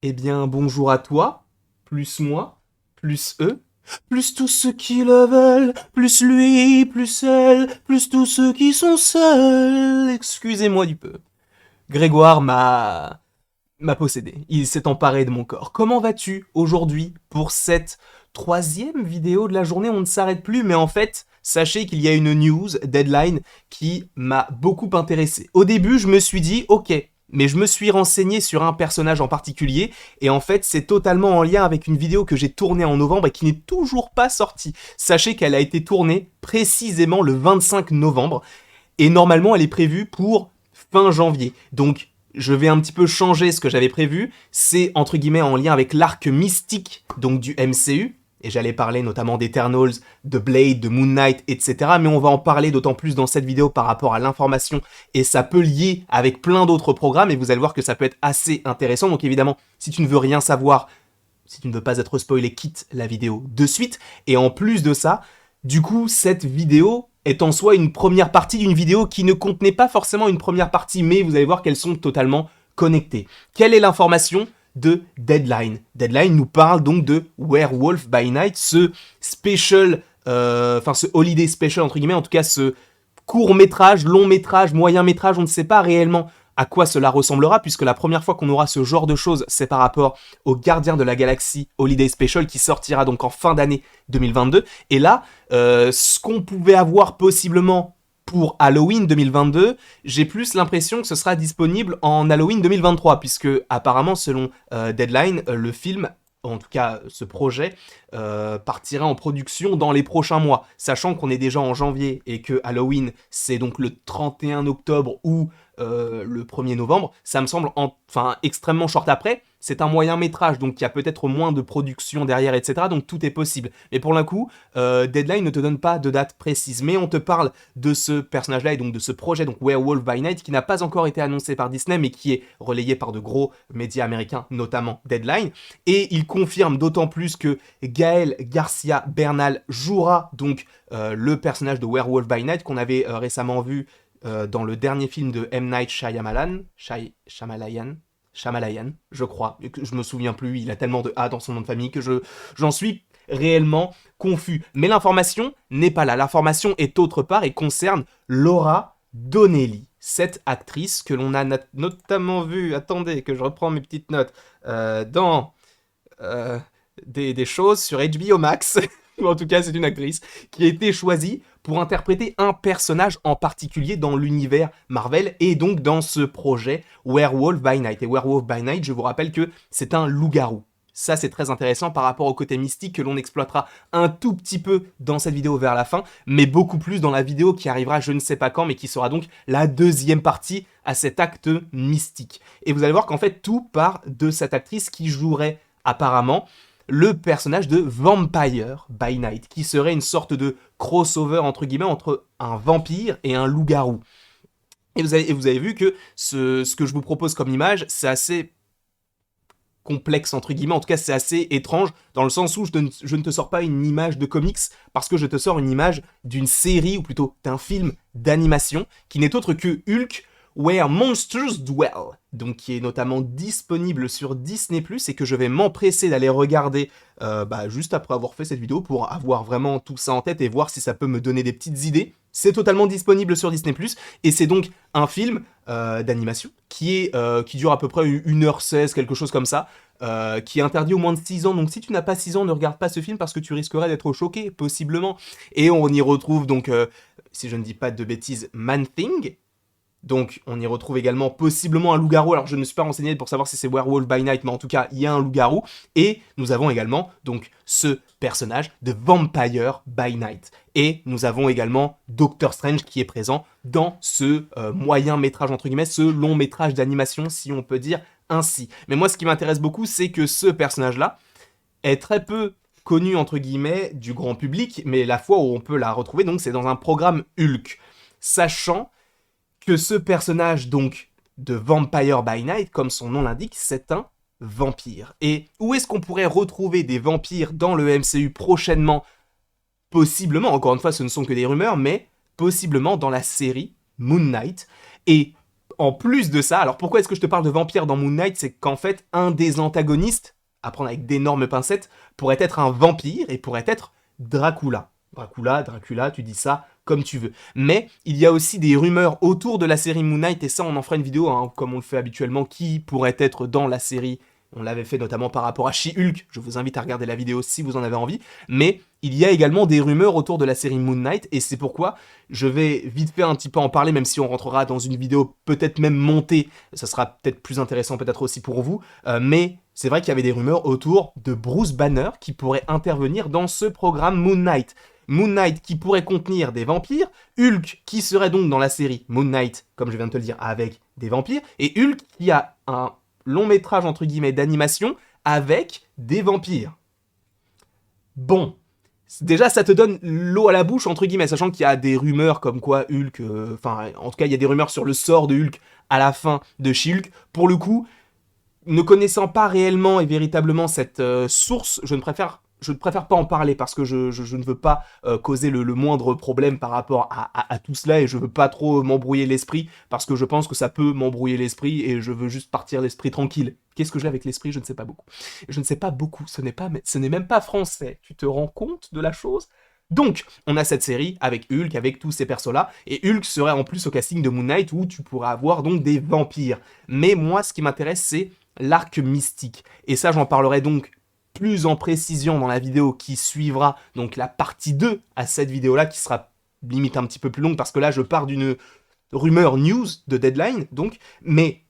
Eh bien, bonjour à toi, plus moi, plus eux, plus tous ceux qui le veulent, plus lui, plus elle, plus tous ceux qui sont seuls. Excusez-moi du peu. Grégoire m'a possédé. Il s'est emparé de mon corps. Comment vas-tu aujourd'hui pour cette troisième vidéo de la journée? On ne s'arrête plus, mais en fait, sachez qu'il y a une news, deadline, qui m'a beaucoup intéressé. Au début, je me suis dit, ok, mais je me suis renseigné sur un personnage en particulier, et en fait, c'est totalement en lien avec une vidéo que j'ai tournée en novembre et qui n'est toujours pas sortie. Sachez qu'elle a été tournée précisément le 25 novembre, et normalement, elle est prévue pour fin janvier. Donc, je vais un petit peu changer ce que j'avais prévu. C'est entre guillemets en lien avec l'arc mystique donc du MCU. Et j'allais parler notamment d'Eternals, de Blade, de Moon Knight, etc. Mais on va en parler d'autant plus dans cette vidéo par rapport à l'information. Et ça peut lier avec plein d'autres programmes. Et vous allez voir que ça peut être assez intéressant. Donc évidemment, si tu ne veux rien savoir, si tu ne veux pas être spoilé, quitte la vidéo de suite. Et en plus de ça, du coup, cette vidéo est en soi une première partie d'une vidéo qui ne contenait pas forcément une première partie, mais vous allez voir qu'elles sont totalement connectées. Quelle est l'information de Deadline? Deadline nous parle donc de Werewolf by Night, ce special, ce holiday special entre guillemets, en tout cas ce court métrage, long métrage, moyen métrage, on ne sait pas réellement à quoi cela ressemblera, puisque la première fois qu'on aura ce genre de choses, c'est par rapport au Gardien de la Galaxie Holiday Special, qui sortira donc en fin d'année 2022. Et là, ce qu'on pouvait avoir possiblement pour Halloween 2022, j'ai plus l'impression que ce sera disponible en Halloween 2023, puisque apparemment, selon Deadline, le film, en tout cas ce projet, partira en production dans les prochains mois, sachant qu'on est déjà en janvier et que Halloween c'est donc le 31 octobre ou le 1er novembre, ça me semble extrêmement short après. C'est un moyen métrage, donc il y a peut-être moins de production derrière, etc. Donc tout est possible. Mais pour le coup, Deadline ne te donne pas de date précise. Mais on te parle de ce personnage-là et donc de ce projet, donc Werewolf by Night, qui n'a pas encore été annoncé par Disney, mais qui est relayé par de gros médias américains, notamment Deadline. Et il confirme d'autant plus que Gaël Garcia Bernal jouera donc le personnage de Werewolf by Night qu'on avait récemment vu dans le dernier film de M. Night Shyamalan, je crois. Je me souviens plus, il a tellement de A dans son nom de famille que j'en suis réellement confus. Mais l'information n'est pas là. L'information est autre part et concerne Laura Donnelly, cette actrice que l'on a notamment vue, attendez que je reprends mes petites notes, dans euh, des choses sur HBO Max. Ou en tout cas, c'est une actrice qui a été choisie pour interpréter un personnage en particulier dans l'univers Marvel et donc dans ce projet Werewolf by Night. Et Werewolf by Night, je vous rappelle que c'est un loup-garou. Ça, c'est très intéressant par rapport au côté mystique que l'on exploitera un tout petit peu dans cette vidéo vers la fin, mais beaucoup plus dans la vidéo qui arrivera je ne sais pas quand, mais qui sera donc la deuxième partie à cet acte mystique. Et vous allez voir qu'en fait, tout part de cette actrice qui jouerait apparemment le personnage de Vampire by Night, qui serait une sorte de crossover entre guillemets entre un vampire et un loup-garou. Et vous avez vu que ce que je vous propose comme image, c'est assez complexe entre guillemets, en tout cas c'est assez étrange dans le sens où je ne te sors pas une image de comics parce que je te sors une image d'une série ou plutôt d'un film d'animation qui n'est autre que Hulk Where Monsters Dwell, donc qui est notamment disponible sur Disney+, et que je vais m'empresser d'aller regarder juste après avoir fait cette vidéo pour avoir vraiment tout ça en tête et voir si ça peut me donner des petites idées. C'est totalement disponible sur Disney+, et c'est donc un film d'animation qui dure à peu près 1h16, quelque chose comme ça, qui est interdit aux moins de 6 ans, donc si tu n'as pas 6 ans, ne regarde pas ce film parce que tu risquerais d'être choqué, possiblement. Et on y retrouve donc, si je ne dis pas de bêtises, Man-Thing. Donc, on y retrouve également possiblement un loup-garou. Alors, je ne suis pas renseigné pour savoir si c'est Werewolf by Night, mais en tout cas, il y a un loup-garou. Et nous avons également donc ce personnage de Vampire by Night. Et nous avons également Doctor Strange qui est présent dans ce moyen métrage entre guillemets, ce long métrage d'animation, si on peut dire ainsi. Mais moi, ce qui m'intéresse beaucoup, c'est que ce personnage-là est très peu connu entre guillemets du grand public, mais la fois où on peut la retrouver, donc, c'est dans un programme Hulk, sachant que ce personnage, donc, de Vampire by Night, comme son nom l'indique, c'est un vampire. Et où est-ce qu'on pourrait retrouver des vampires dans le MCU prochainement? Possiblement, encore une fois, ce ne sont que des rumeurs, mais possiblement dans la série Moon Knight. Et En plus de ça, alors pourquoi est-ce que je te parle de vampire dans Moon Knight? C'est qu'en fait, un des antagonistes, à prendre avec d'énormes pincettes, pourrait être un vampire et pourrait être Dracula. Dracula, tu dis ça comme tu veux. Mais il y a aussi des rumeurs autour de la série Moon Knight, et ça on en fera une vidéo, hein, comme on le fait habituellement, qui pourrait être dans la série. On l'avait fait notamment par rapport à She-Hulk, je vous invite à regarder la vidéo si vous en avez envie, mais il y a également des rumeurs autour de la série Moon Knight, et c'est pourquoi je vais vite fait un petit peu en parler, même si on rentrera dans une vidéo peut-être même montée, ça sera peut-être plus intéressant peut-être aussi pour vous, mais c'est vrai qu'il y avait des rumeurs autour de Bruce Banner qui pourrait intervenir dans ce programme Moon Knight. Moon Knight qui pourrait contenir des vampires, Hulk qui serait donc dans la série Moon Knight, comme je viens de te le dire, avec des vampires, et Hulk qui a un long métrage entre guillemets d'animation avec des vampires. Bon, déjà ça te donne l'eau à la bouche entre guillemets, sachant qu'il y a des rumeurs comme quoi Hulk, en tout cas il y a des rumeurs sur le sort de Hulk à la fin de She-Hulk. Pour le coup, ne connaissant pas réellement et véritablement cette source, je ne préfère pas en parler parce que je ne veux pas causer le moindre problème par rapport à tout cela, et je veux pas trop m'embrouiller l'esprit parce que je pense que ça peut m'embrouiller l'esprit et je veux juste partir l'esprit tranquille. Qu'est-ce que j'ai avec l'esprit? Je ne sais pas beaucoup. Je ne sais pas beaucoup, ce n'est même pas français. Tu te rends compte de la chose? Donc, on a cette série avec Hulk, avec tous ces persos-là, et Hulk serait en plus au casting de Moon Knight où tu pourrais avoir donc des vampires. Mais moi, ce qui m'intéresse, c'est l'arc mystique. Et ça, j'en parlerai donc plus en précision dans la vidéo qui suivra, donc la partie 2 à cette vidéo-là, qui sera limite un petit peu plus longue, parce que là, je pars d'une rumeur news de Deadline, donc, mais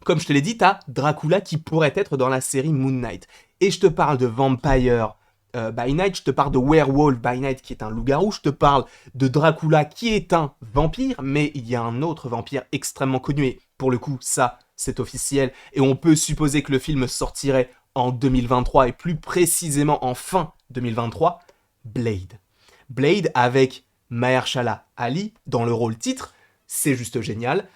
comme je te l'ai dit, t'as Dracula qui pourrait être dans la série Moon Knight. Et je te parle de Vampire by Night, je te parle de Werewolf by Night qui est un loup-garou, je te parle de Dracula qui est un vampire, mais il y a un autre vampire extrêmement connu, et pour le coup, ça, c'est officiel, et on peut supposer que le film sortirait en 2023, et plus précisément en fin 2023, Blade. Blade avec Mahershala Ali dans le rôle titre, c'est juste génial,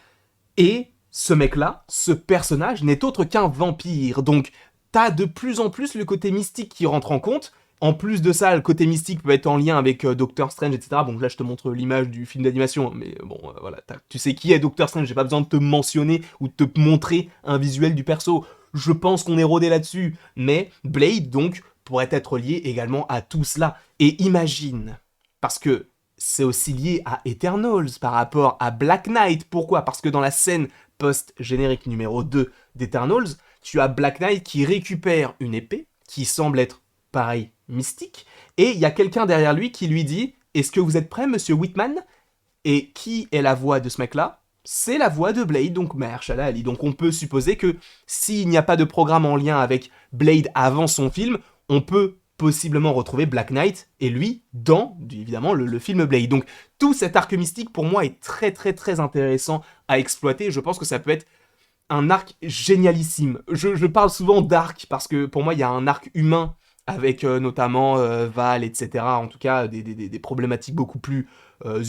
et ce mec-là, ce personnage, n'est autre qu'un vampire, donc t'as de plus en plus le côté mystique qui rentre en compte. En plus de ça, le côté mystique peut être en lien avec Doctor Strange, etc. Bon, là, je te montre l'image du film d'animation, mais bon, voilà, tu sais qui est Doctor Strange, j'ai pas besoin de te mentionner ou de te montrer un visuel du perso. Je pense qu'on est rodé là-dessus, mais Blade, donc, pourrait être lié également à tout cela. Et imagine, parce que c'est aussi lié à Eternals par rapport à Black Knight. Pourquoi? Parce que dans la scène post-générique numéro 2 d'Eternals, tu as Black Knight qui récupère une épée, qui semble être, pareil, mystique, et il y a quelqu'un derrière lui qui lui dit « Est-ce que vous êtes prêt, monsieur Whitman ?» Et qui est la voix de ce mec-là? C'est la voix de Blade, donc Mahershala Ali. Donc on peut supposer que s'il n'y a pas de programme en lien avec Blade avant son film, on peut possiblement retrouver Black Knight et lui dans, évidemment, le film Blade. Donc tout cet arc mystique, pour moi, est très très très intéressant à exploiter. Je pense que ça peut être un arc génialissime. Je parle souvent d'arc parce que pour moi, il y a un arc humain avec notamment Val, etc. En tout cas, des problématiques beaucoup plus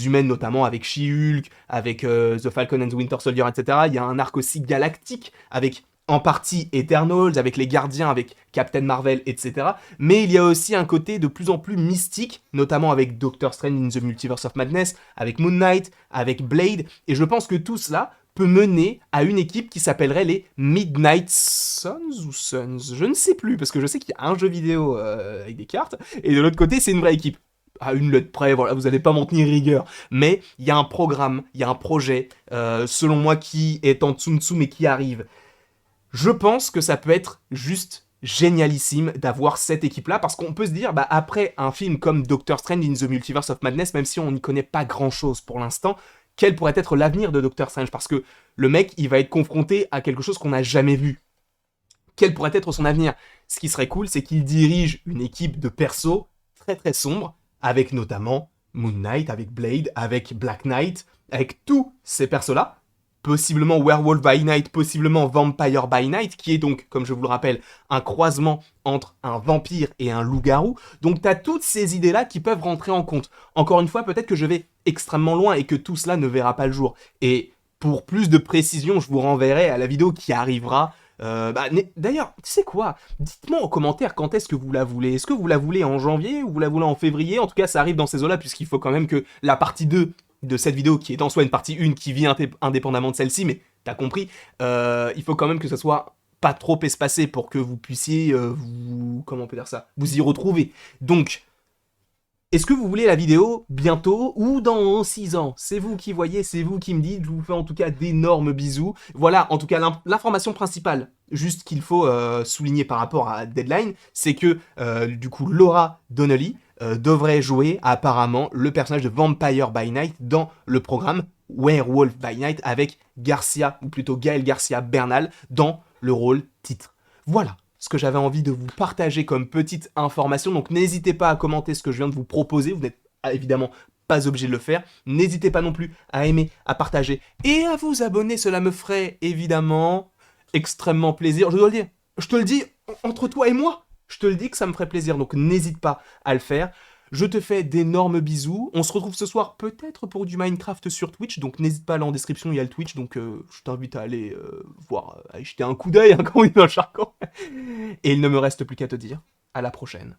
humaines, notamment avec She-Hulk, avec The Falcon and the Winter Soldier, etc. Il y a un arc aussi galactique avec en partie Eternals, avec les Gardiens, avec Captain Marvel, etc. Mais il y a aussi un côté de plus en plus mystique, notamment avec Doctor Strange in the Multiverse of Madness, avec Moon Knight, avec Blade, et je pense que tout cela peut mener à une équipe qui s'appellerait les Midnight Suns ou Suns, je ne sais plus, parce que je sais qu'il y a un jeu vidéo avec des cartes, et de l'autre côté, c'est une vraie équipe. À une lettre près, voilà, vous n'allez pas m'en tenir rigueur. Mais il y a un programme, il y a un projet, selon moi, qui est en dessous mais qui arrive. Je pense que ça peut être juste génialissime d'avoir cette équipe-là, parce qu'on peut se dire, bah, après un film comme Doctor Strange in the Multiverse of Madness, même si on n'y connaît pas grand-chose pour l'instant, quel pourrait être l'avenir de Doctor Strange? Parce que le mec, il va être confronté à quelque chose qu'on n'a jamais vu. Quel pourrait être son avenir? Ce qui serait cool, c'est qu'il dirige une équipe de persos très très sombres, avec notamment Moon Knight, avec Blade, avec Black Knight, avec tous ces persos-là, possiblement Werewolf by Night, possiblement Vampire by Night, qui est donc, comme je vous le rappelle, un croisement entre un vampire et un loup-garou. Donc t'as toutes ces idées-là qui peuvent rentrer en compte. Encore une fois, peut-être que je vais extrêmement loin et que tout cela ne verra pas le jour. Et pour plus de précision, je vous renverrai à la vidéo qui arrivera. D'ailleurs, tu sais quoi? Dites-moi en commentaire quand est-ce que vous la voulez. Est-ce que vous la voulez en janvier ou vous la voulez en février? En tout cas, ça arrive dans ces eaux-là, puisqu'il faut quand même que la partie 2 de cette vidéo, qui est en soi une partie 1 qui vit indépendamment de celle-ci, mais T'as compris? Il faut quand même que ça soit pas trop espacé pour que vous puissiez comment on peut dire ça? Vous y retrouver. Donc, est-ce que vous voulez la vidéo bientôt ou dans 6 ans? C'est vous qui voyez, c'est vous qui me dites. Je vous fais en tout cas d'énormes bisous. Voilà, en tout cas, l'information principale, juste qu'il faut souligner par rapport à Deadline, c'est que du coup, Laura Donnelly devrait jouer apparemment le personnage de Vampire by Night dans le programme Werewolf by Night avec Garcia, ou plutôt Gaël Garcia Bernal, dans le rôle titre. Voilà ce que j'avais envie de vous partager comme petite information. Donc n'hésitez pas à commenter ce que je viens de vous proposer. Vous n'êtes évidemment pas obligé de le faire. N'hésitez pas non plus à aimer, à partager et à vous abonner. Cela me ferait évidemment extrêmement plaisir. Je dois le dire, je te le dis entre toi et moi. Je te le dis que ça me ferait plaisir. Donc n'hésite pas à le faire. Je te fais d'énormes bisous. On se retrouve ce soir peut-être pour du Minecraft sur Twitch. Donc n'hésite pas, là en description il y a le Twitch. Donc je t'invite à aller voir, à y jeter un coup d'œil, hein, quand on est dans le charcan. Et il ne me reste plus qu'à te dire à la prochaine.